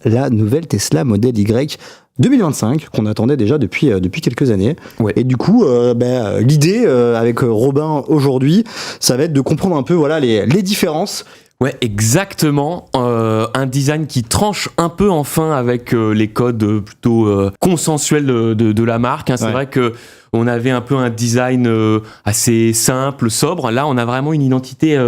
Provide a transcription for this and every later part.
la nouvelle Tesla Model Y 2025 qu'on attendait déjà depuis quelques années. Ouais. Et du coup, l'idée avec Robin aujourd'hui, ça va être de comprendre un peu les différences. Ouais, exactement. Un design qui tranche un peu enfin avec les codes plutôt consensuels de la marque. Hein. C'est vrai que on avait un peu un design assez simple, sobre. Là, on a vraiment une identité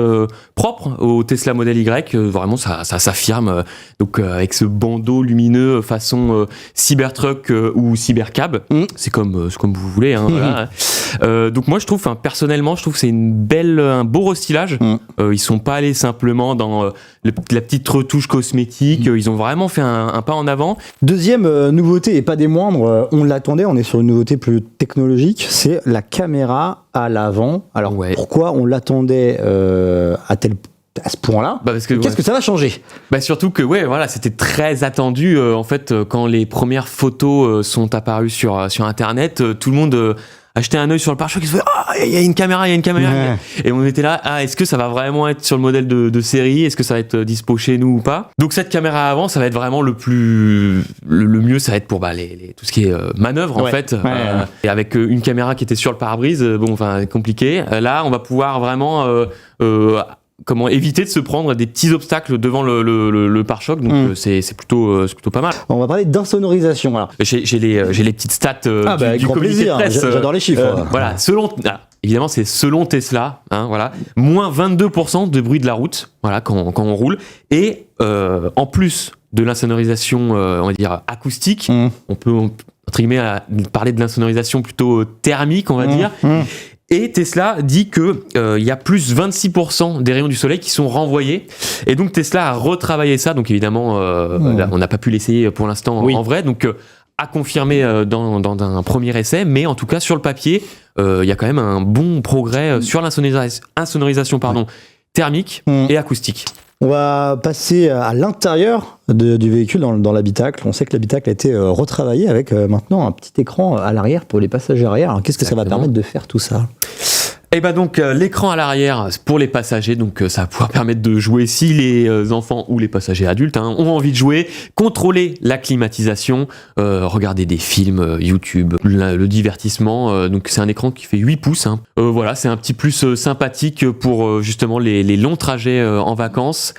propre au Tesla Model Y. Vraiment, ça s'affirme. Donc, avec ce bandeau lumineux façon Cybertruck ou Cybercab. C'est comme vous voulez. Hein, voilà. Donc, moi, je trouve, personnellement, je trouve que c'est un beau restylage. Ils sont pas allés simplement dans la petite retouche cosmétique. Ils ont vraiment fait un pas en avant. Deuxième nouveauté, et pas des moindres, on l'attendait, on est sur une nouveauté plus technologique, c'est la caméra à l'avant. Alors pourquoi on l'attendait à ce point-là? Parce que, qu'est-ce que ça va changer? Surtout que c'était très attendu. En fait, quand les premières photos sont apparues sur Internet, tout le monde achetait un œil sur le pare-choc et se fait il y a une caméra. Et on était là, est-ce que ça va vraiment être sur le modèle de série? Est-ce que ça va être dispo chez nous ou pas? Donc cette caméra avant, ça va être vraiment le mieux, ça va être pour tout ce qui est manœuvre en fait. Et avec une caméra qui était sur le pare-brise, compliqué. Là, on va pouvoir vraiment éviter de se prendre des petits obstacles devant le pare-choc, donc c'est plutôt pas mal. On va parler d'insonorisation. Alors. J'ai les petites stats du communiqué de presse. J'adore les chiffres. Voilà, évidemment, c'est selon Tesla, moins 22% de bruit de la route, quand on roule, et en plus de l'insonorisation, on va dire acoustique, on peut entre guillemets parler de l'insonorisation plutôt thermique, on va dire. Et Tesla dit que il y a plus 26% des rayons du soleil qui sont renvoyés. Et donc Tesla a retravaillé ça. Donc évidemment, on n'a pas pu l'essayer pour l'instant en vrai. Donc à confirmer dans un premier essai. Mais en tout cas, sur le papier, il y a quand même un bon progrès sur l'insonorisation thermique et acoustique. On va passer à l'intérieur du véhicule dans l'habitacle. On sait que l'habitacle a été retravaillé avec maintenant un petit écran à l'arrière pour les passagers arrière. Alors, qu'est-ce que ça va permettre de faire tout ça ? Et donc l'écran à l'arrière pour les passagers, donc ça va pouvoir permettre de jouer si les enfants ou les passagers adultes ont envie de jouer, contrôler la climatisation, regarder des films, YouTube, le divertissement. Donc c'est un écran qui fait 8 pouces. Voilà, c'est un petit plus sympathique pour justement les longs trajets en vacances.